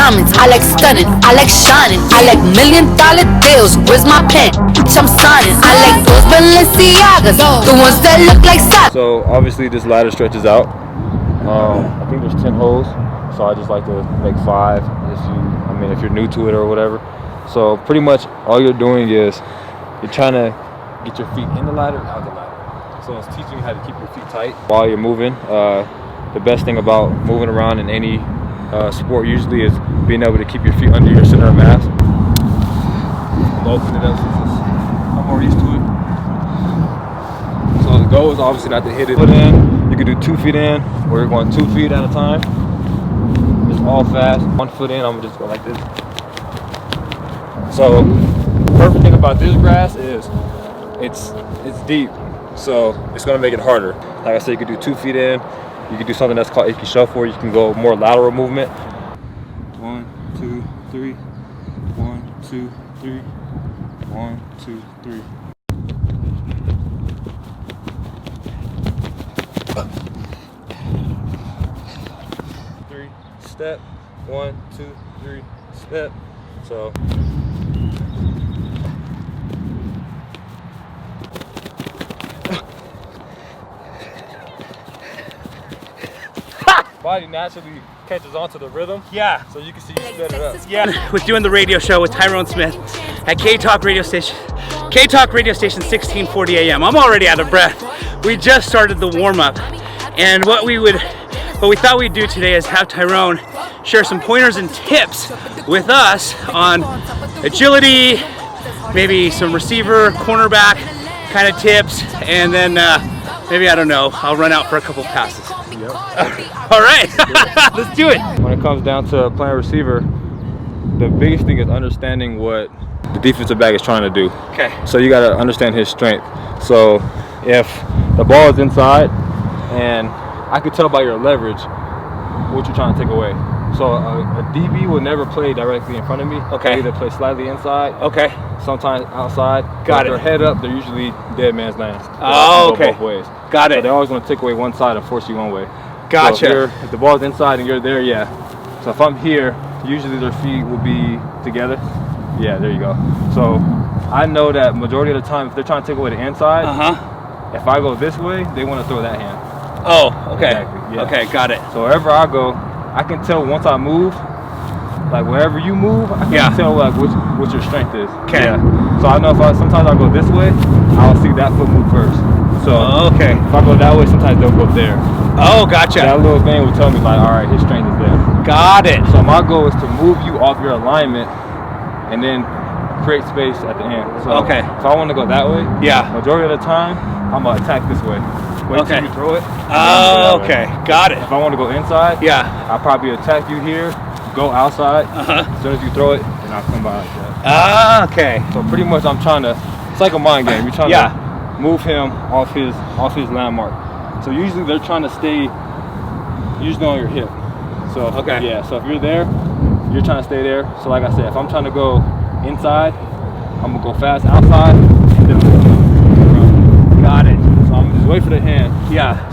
diamonds. I like stunning, I like shining, I like $1 million deals. Where's my pen? Bitch, I'm signing. I like those Balenciagas, the ones that look like socks. So obviously this ladder stretches out. I think there's 10 holes, so I just like to make 5 if you're new to it or whatever. So pretty much all you're doing is you're trying to get your feet in the ladder, out the ladder. So it's teaching you how to keep your feet tight while you're moving. The best thing about moving around in any sport usually is being able to keep your feet under your center of mass. I'll open it up since I'm more used to it. So the goal is obviously not to hit it. Foot in, you can do 2 feet in, or you're going 2 feet at a time. Just all fast. 1 foot in, I'm gonna just go like this. So the perfect thing about this grass is it's deep, so it's gonna make it harder. Like I said, you can do 2 feet in. You can do something that's called Icky Shuffle. You can go more lateral movement. 1, 2, 3. 1, 2, 3. 1, 2, 3. Step, 1, 2, 3, step. So body naturally catches on to the rhythm. Yeah. So you can see you sped it up. Yeah. With doing the radio show with Tyrone Smith at K-Talk Radio Station. K-Talk Radio Station 1640 AM. I'm already out of breath. We just started the warm-up. And what we thought we'd do today is have Tyrone share some pointers and tips with us on agility, maybe some receiver, cornerback kind of tips, and then maybe, I don't know, I'll run out for a couple passes. Yep. All right, let's do it. When it comes down to playing receiver, the biggest thing is understanding what the defensive back is trying to do. Okay. So you got to understand his strength. So if the ball is inside, and I could tell by your leverage what you're trying to take away. So a DB will never play directly in front of me. Okay. They either play slightly inside. Okay. Sometimes outside. Got it. If they're head up, they're usually dead man's land. Oh, okay. Go both ways. Got So it. they're always going to take away one side and force you one way. Gotcha. So if the ball's inside and you're there, yeah. So if I'm here, usually their feet will be together. Yeah, there you go. So I know that majority of the time, if they're trying to take away the inside, if I go this way, they want to throw that hand. Oh, okay. Exactly, yeah. Okay, got it. So wherever I go, I can tell once I move, like wherever you move, I can tell like what your strength is. Okay. Yeah. So I know sometimes I go this way, I'll see that foot move first. So okay. If I go that way, sometimes they'll go there. Oh, gotcha. That little thing will tell me like, all right, his strength is there. Got it. So my goal is to move you off your alignment and then create space at the end. So if I want to go that way, majority of the time, I'm gonna attack this way. Wait till you throw it. Oh, okay. Got it. If I want to go inside, I'll probably attack you here, go outside. As soon as you throw it, then I'll come by like that. Okay. So pretty much I'm trying to, it's like a mind game. You're trying to move him off his landmark. So usually they're trying to stay usually on your hip. So so if you're there, you're trying to stay there. So like I said, if I'm trying to go inside, I'm gonna go fast outside and then got it. So I'm just wait for the hand.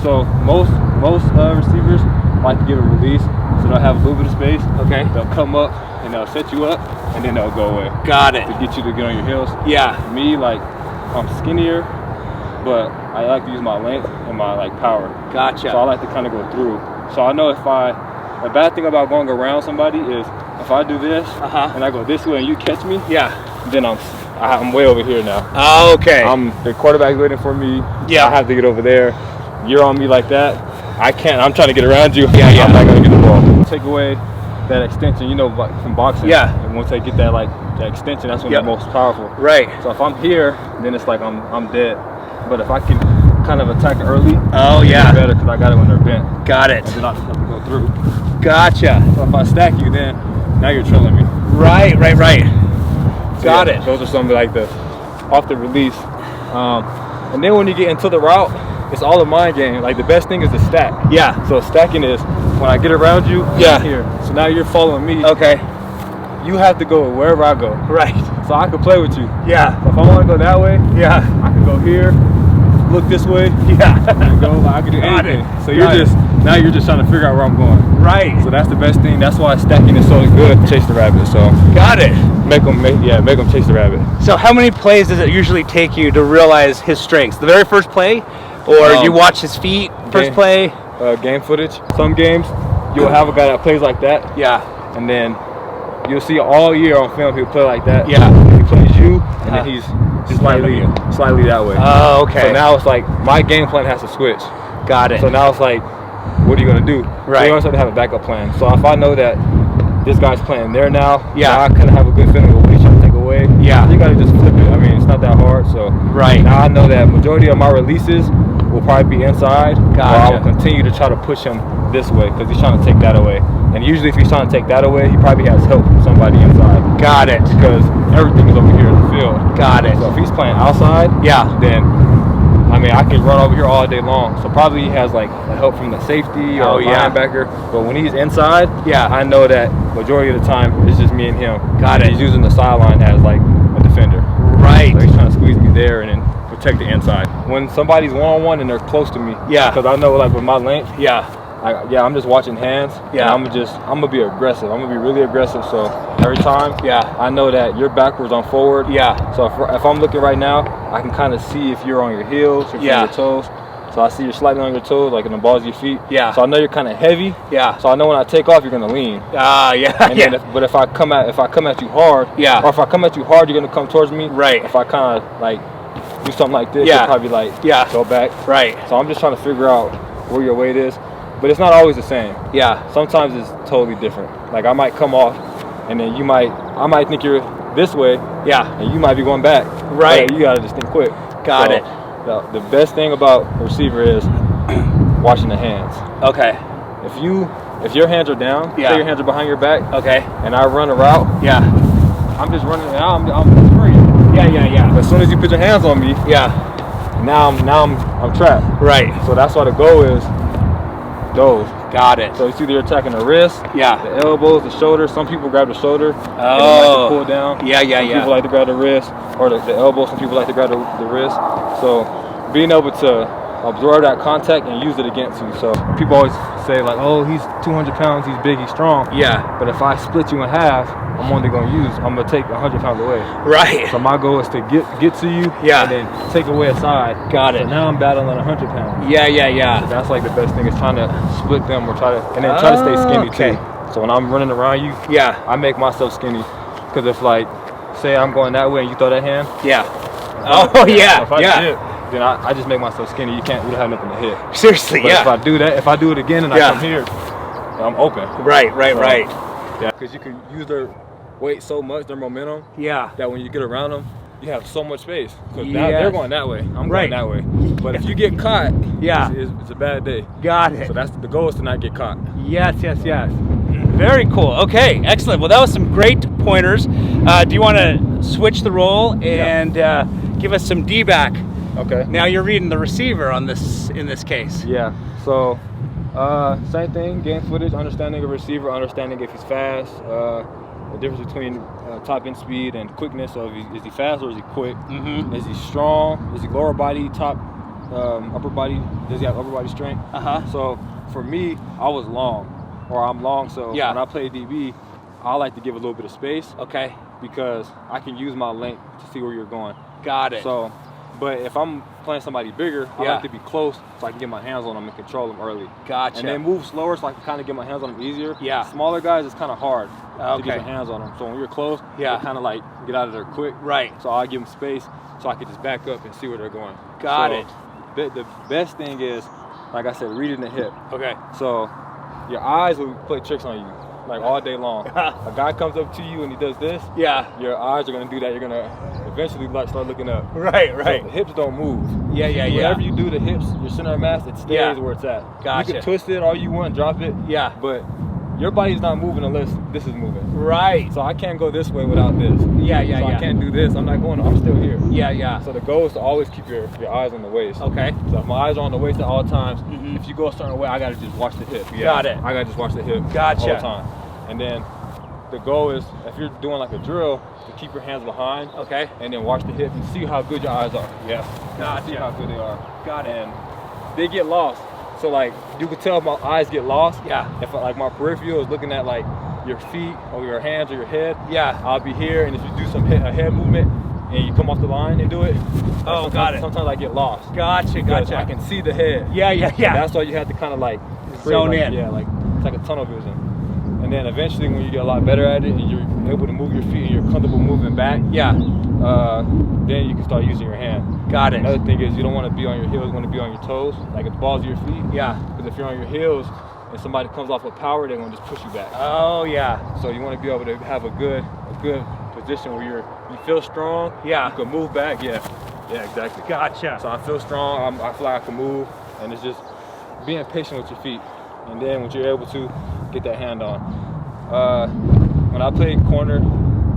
So most receivers like to give a release, so they'll have a little bit of space. Okay. They'll come up and they'll set you up, and then they'll go away. Got it. To get you to get on your heels. Yeah. Me, like, I'm skinnier, but I like to use my length and my like power. Gotcha. So I like to kind of go through. So I know the bad thing about going around somebody is if I do this and I go this way and you catch me, then I'm way over here now. Oh, okay. The quarterback's waiting for me. Yeah. I have to get over there. You're on me like that. I can't. I'm trying to get around you. Yeah. I'm not gonna get the ball. Take away that extension, you know, from boxing. Yeah. And once they get that that extension, that's when they're most powerful. Right. So if I'm here, then it's like I'm dead. But if I can kind of attack early, it's better because I got it when they're bent. Got it. And then I just have to go through. Gotcha. So if I stack you, then now you're trailing me. Right. So Got it. Those are some like the off the release. And then when you get into the route, it's all a mind game. Like the best thing is to stack. Yeah. So stacking is when I get around you, I'm here. So now you're following me. Okay. You have to go wherever I go. Right. So I can play with you. Yeah. So if I want to go that way, I can go here, look this way. Yeah. And go. I can do anything. So you're just now you're just trying to figure out where I'm going. Right. So that's the best thing. That's why stacking is so good to chase the rabbit. So got it. Make them chase the rabbit. So how many plays does it usually take you to realize his strengths? The very first play, or you watch his feet first play? Game footage. Some games you'll have a guy that plays like that. Yeah. And then you'll see all year on film he'll play like that. Yeah. He plays you, and then he's slightly that way. Oh, okay. So now it's like my game plan has to switch. Got it. So now it's like, what are you gonna do? Right. So you always have to have a backup plan. So if I know that this guy's playing there now, yeah, I kind of have a good feeling of what he's trying to take away. Yeah. You gotta just flip it. I mean, it's not that hard. So right. Now I know that majority of my releases will probably be inside. Gotcha. Or I will continue to try to push him this way because he's trying to take that away. And usually if he's trying to take that away, he probably has help from somebody inside. Got it. Because everything is over here in the field. Got it. So if he's playing outside, yeah, then I mean I can run over here all day long. So probably he has like help from the safety or linebacker. But when he's inside, yeah, I know that majority of the time it's just me and him. Got it. He's using the sideline as like a defender. Right. So he's trying to squeeze me there and then protect the inside. When somebody's one-on-one and they're close to me, yeah, because I know like with my length, yeah, I'm just watching hands. Yeah, I'm gonna be aggressive. I'm gonna be really aggressive. So every time, yeah, I know that you're backwards, I'm forward. Yeah. So if I'm looking right now, I can kind of see if you're on your heels, if you're on your toes. So I see you're slightly on your toes, like in the balls of your feet. Yeah. So I know you're kind of heavy. Yeah. So I know when I take off, you're gonna lean. Yeah. And then but if I come at you hard, yeah, or if I come at you hard, you're gonna come towards me. Right. If I kind of like do something like this, you'll probably like go back. Right. So I'm just trying to figure out where your weight is. But it's not always the same. Yeah. Sometimes it's totally different. Like I might come off, and then I might think you're this way. Yeah. And you might be going back. Right. But you gotta just think quick. Got it. The best thing about a receiver is watching the hands. Okay. If your hands are down, say your hands are behind your back. Okay. And I run a route. Yeah. I'm just running. I'm free. Yeah. But as soon as you put your hands on me, now I'm trapped. Right. So that's why the goal is. Those. Got it. So it's either you're attacking the wrist, the elbows, the shoulder. Some people grab the shoulder and they like to pull down. Some people like to grab the wrist or the elbow. Some people like to grab the wrist. So being able to absorb that contact and use it against you. So people always say like, oh, he's 200 pounds, he's big, he's strong. Yeah. But if I split you in half, I'm only gonna take 100 pounds away. Right. So my goal is to get to you and then take away a side. Got it. So now I'm battling 100 pounds. Yeah. So that's like the best thing is trying to split them or try to stay skinny too. So when I'm running around you, I make myself skinny. Because if like, say I'm going that way and you throw that hand. Yeah. If I dip, then I just make myself skinny. You don't have nothing to hit. Seriously, but if I do it again and I come here, I'm open. Right. Yeah, because you can use their weight so much, their momentum. Yeah. That when you get around them, you have so much space. Because now they're going that way. I'm going that way. But if you get caught, it's a bad day. Got it. So that's the goal is to not get caught. Yes. Very cool. Okay, excellent. Well, that was some great pointers. Do you want to switch the role and give us some D-back? Okay. Now you're reading the receiver in this case. Yeah. So same thing, game footage, understanding a receiver, understanding if he's fast, the difference between top end speed and quickness. So is he fast or is he quick? Mm-hmm. Is he strong? Is he lower body, upper body? Does he have upper body strength? So for me, I'm long. So when I play DB, I like to give a little bit of space. Okay. Because I can use my length to see where you're going. Got it. So. But if I'm playing somebody bigger, I like to be close so I can get my hands on them and control them early. Gotcha. And then move slower so I can kind of get my hands on them easier. Yeah. Smaller guys, it's kind of hard to get your hands on them. So when you're close, you kind of like get out of there quick. Right. So I give them space so I can just back up and see where they're going. Got it. The best thing is, like I said, reading the hip. Okay. So your eyes will play tricks on you. Like all day long. A guy comes up to you and he does this. Yeah. Your eyes are gonna do that. You're gonna eventually start looking up. Right. So the hips don't move. Yeah. Whatever you do, the hips, your center of mass, it stays where it's at. Gotcha. You can twist it all you want, drop it. Yeah. But your body's not moving unless this is moving. Right. So I can't go this way without this. Yeah. So I can't do this. I'm not going. I'm still here. Yeah. So the goal is to always keep your eyes on the waist. Okay. So if my eyes are on the waist at all times, if you go a certain way, I gotta just watch the hip. Yeah. Got it. I gotta just watch the hip. Gotcha. All the time. And then the goal is, if you're doing like a drill, to keep your hands behind. Okay. And then watch the hip and see how good your eyes are. Yeah. Gotcha. See how good they are. Got it. And they get lost. So like you could tell my eyes get lost. Yeah. If like my peripheral is looking at like your feet or your hands or your head. Yeah. I'll be here, and if you do a head movement and you come off the line and do it. Oh, got it. Sometimes I get lost. Gotcha. I can see the head. Yeah. That's why you have to kind of like zone in. Yeah, like it's like a tunnel vision. And then eventually, when you get a lot better at it and you're able to move your feet and you're comfortable moving back, then you can start using your hand. Got it. Another thing is you don't want to be on your heels, you want to be on your toes, like at the balls of your feet. Yeah. Because if you're on your heels and somebody comes off with power, they're going to just push you back. Oh, yeah. So you want to be able to have a good position where you feel strong. Yeah. You can move back. Yeah, exactly. Gotcha. So I feel strong. I feel like I can move, and it's just being patient with your feet. And then when you're able to get that hand on. When I played corner,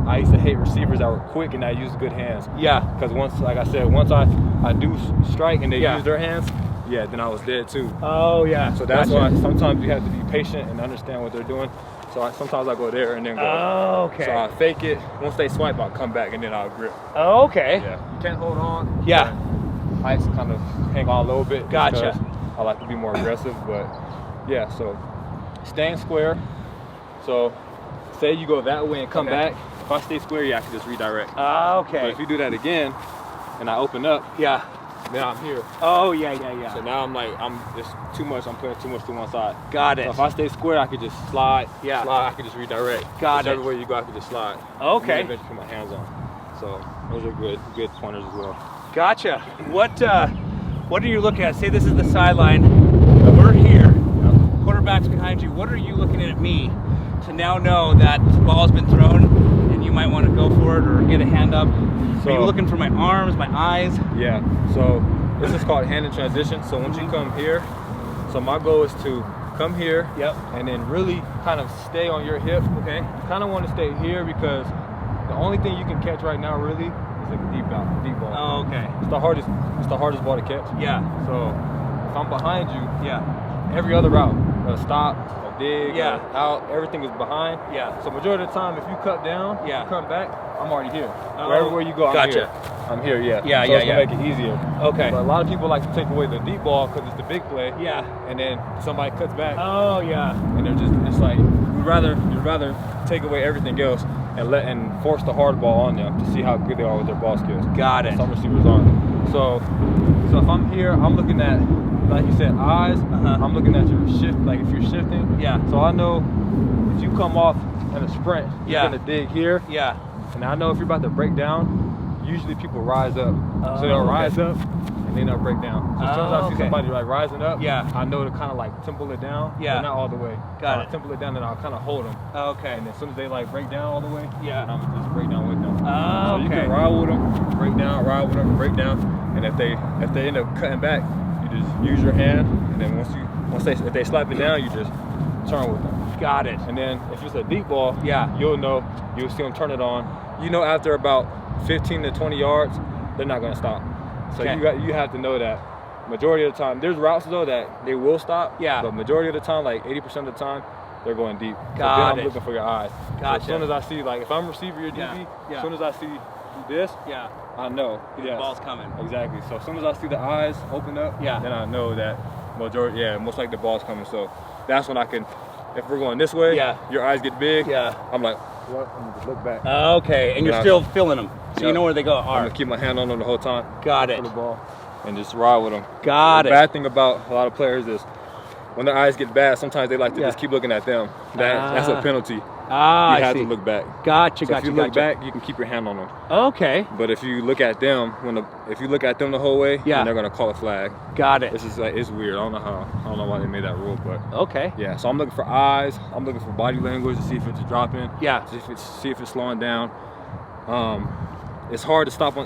I used to hate receivers that were quick and that used good hands. Yeah. Because once I do strike and they use their hands, then I was dead too. Oh, yeah. So that's why sometimes you have to be patient and understand what they're doing. So sometimes I go there and then go. Oh, okay. So I fake it. Once they swipe, I'll come back and then I'll grip. Oh, okay. Yeah. You can't hold on. Yeah. I just kind of hang on a little bit. Gotcha. I like to be more aggressive, but yeah, so staying square. So say you go that way and come back. If I stay square, I can just redirect. Okay. But if you do that again and I open up, then I'm here. Oh, yeah. So now it's too much. I'm putting too much to one side. Got it. So if I stay square, I could just slide. Yeah. I could just redirect. Got it. Everywhere you go, I could just slide. Okay. And then eventually put my hands on. So those are good pointers as well. Gotcha. What are you looking at? Say this is the sideline. We're here. Quarterback's behind you. What are you looking at me to now know that the ball's been thrown and you might want to go for it or get a hand up? So, are you looking for my arms, my eyes? Yeah. So this is called hand in transition. So once you come here, so my goal is to come here. Yep. And then really kind of stay on your hip. Okay. You kind of want to stay here because the only thing you can catch right now really is like a deep ball. Oh, okay. It's the hardest ball to catch. Yeah. So if I'm behind you, every other route, a stop, a dig, out, everything is behind. Yeah. So majority of the time, if you cut down, you come back, I'm already here. Oh, Wherever you go, I'm here. I'm here, Yeah, so yeah, it's gonna make it easier. Okay. But a lot of people like to take away the deep ball because it's the big play. Yeah. And then somebody cuts back. Oh, yeah. And it's like you'd rather take away everything else and force the hard ball on them to see how good they are with their ball skills. Got it. Some receivers aren't. So if I'm here, I'm looking at, like you said, eyes. I'm looking at your shift, like if you're shifting. Yeah. So I know if you come off in a sprint, you're gonna dig here. Yeah. And I know if you're about to break down, usually people rise up. So they'll rise up and then they'll break down. So as soon as I see somebody like rising up, I know to kind of like temple it down. Yeah. But not all the way. Got it. I'll temple it down and I'll kind of hold them. Okay. And as soon as they like break down all the way, Yeah. I'm just break down with them. Oh, So you can ride with them, break down, ride with them, break down. And if they end up cutting back, you just use your hand. And then if they slap it down, you just turn with them. Got it. And then if it's a deep ball, Yeah. you'll see them turn it on. You know, after about 15 to 20 yards, they're not gonna stop. So you have to know that. Majority of the time, there's routes though that they will stop. Yeah. But majority of the time, like 80% of the time, they're going deep. So Got then I'm it. looking for your eyes. Gotcha. So as soon as I see, like if I'm receiver your DB, as soon as I see this, I know. The ball's coming. Exactly. So as soon as I see the eyes open up, then I know that most likely the ball's coming. So that's when I can, if we're going this way, your eyes get big. I'm like, what? I'm gonna just look back. Okay, and you're still feeling them, so you know where they go. I'm gonna keep my hand on them the whole time. Got it. For the ball, and just ride with them. Got it. The bad thing about a lot of players is when their eyes get bad, sometimes they like to just keep looking at them. That's a penalty. You have to look back. Gotcha. If you look back, you can keep your hand on them. Okay. But if you look at them, if you look at them the whole way, then they're gonna call a flag. Got it. This is like, it's weird. I don't know why they made that rule, but okay. Yeah. So I'm looking for eyes. I'm looking for body language to see if it's dropping. Yeah. See if it's slowing down. It's hard to stop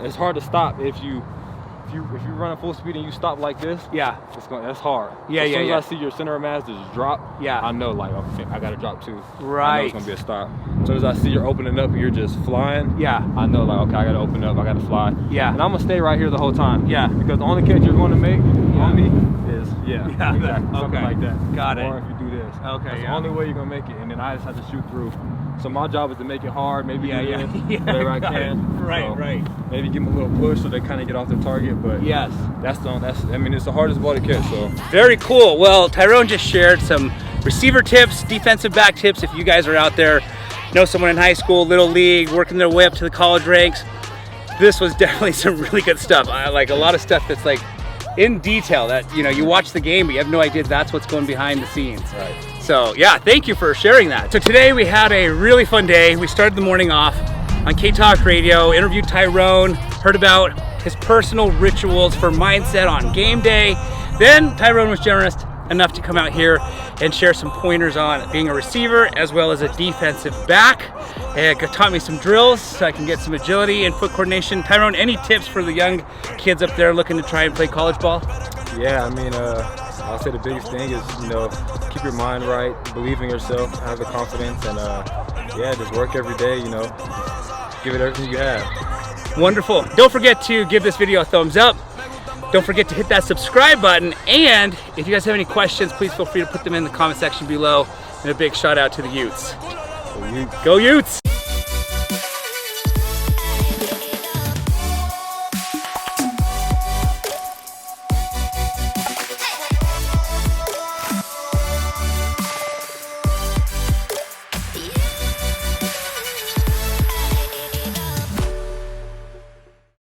if you're running full speed and you stop like this. That's hard. As soon as I see your center of mass just drop, I know like, okay, I gotta drop too. Right. I know it's gonna be a stop. As soon as I see you're opening up and you're just flying, I know like, okay, I gotta open up, I gotta fly. And I'm gonna stay right here the whole time. Because the only catch you're gonna make on me is exactly. Something like that. Got it. Or if you do this. Okay. That's the only way you're gonna make it, and then I just have to shoot through. So my job is to make it hard, maybe whatever I can. Right. Maybe give them a little push so they kind of get off their target. But yes, I mean, it's the hardest ball to catch. So very cool. Well, Tyrone just shared some receiver tips, defensive back tips. If you guys are out there, know someone in high school, little league, working their way up to the college ranks, this was definitely some really good stuff. I like a lot of stuff that's like in detail that, you know, you watch the game, but you have no idea that's what's going behind the scenes. right. So yeah, thank you for sharing that. So today we had a really fun day. We started the morning off on K-Talk Radio, interviewed Tyrone, heard about his personal rituals for mindset on game day. Then Tyrone was generous enough to come out here and share some pointers on being a receiver as well as a defensive back. And taught me some drills so I can get some agility and foot coordination. Tyrone, any tips for the young kids up there looking to try and play college ball? Yeah, I mean, I'll say the biggest thing is, you know, keep your mind right, believe in yourself, have the confidence, and yeah, just work every day, you know, give it everything you have. Wonderful. Don't forget to give this video a thumbs up. Don't forget to hit that subscribe button. And if you guys have any questions, please feel free to put them in the comment section below. And a big shout out to the Utes. So Go Utes!